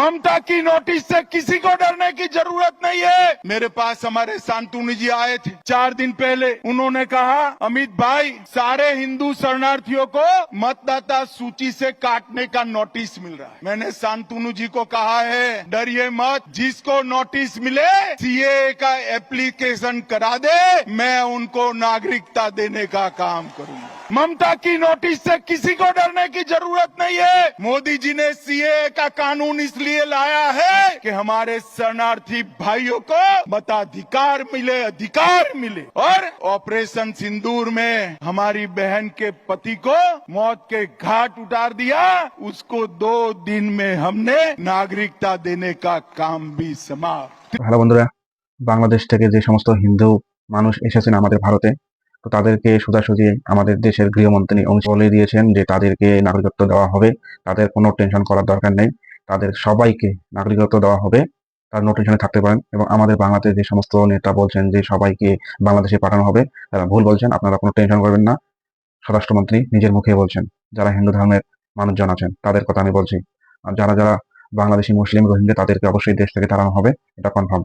ममता की नोटिस से किसी को डरने की जरूरत नहीं है। मेरे पास हमारे शांतनु जी आए थे 4 दिन पहले। उन्होंने कहा, अमित भाई, सारे हिंदू शरणार्थियों को मतदाता सूची से काटने का नोटिस मिल रहा है। मैंने शांतनु जी को कहा है, डरिए मत, जिसको नोटिस मिले सीए का एप्लीकेशन करा दे, मैं उनको नागरिकता देने का काम करूंगा। ममता की नोटिस से किसी को डरने की जरूरत नहीं है। मोदी जी ने सीए का कानून इसलिए लाया है कि हमारे शरणार्थी भाइयों को मताधिकार मिले, अधिकार मिले। और ऑपरेशन सिंदूर में हमारी बहन के पति को मौत के घाट उतार दिया, उसको 2 दिन में हमने नागरिकता देने का काम भी समाप्त। হ্যালো বন্ধুরা, বাংলাদেশ থেকে যে সমস্ত হিন্দু মানুষ এসেছেন আমাদের ভারতে, তো তাদেরকে সোজাসুজি আমাদের দেশের গৃহমন্ত্রী অমিত বলে দিয়েছেন যে তাদেরকে নাগরিকত্ব দেওয়া হবে। তাদের কোনো টেনশন করার দরকার নেই, তাদের সবাইকে নাগরিকত্ব দেওয়া হবে। তার নো টেনশনে থাকতে পারেন। এবং আমাদের বাংলাদেশ যে সমস্ত নেতা বলছেন যে সবাইকে বাংলাদেশে পাঠানো হবে, তারা ভুল বলছেন। আপনারা কোনো টেনশন করবেন না, স্বরাষ্ট্রমন্ত্রী নিজের মুখে বলছেন। যারা হিন্দু ধর্মের মানুষজন আছেন তাদের কথা আমি বলছি। আর যারা যারা বাংলাদেশি মুসলিম রোহিঙ্গা, তাদেরকে অবশ্যই দেশ থেকে তাড়ানো হবে, এটা কনফার্ম।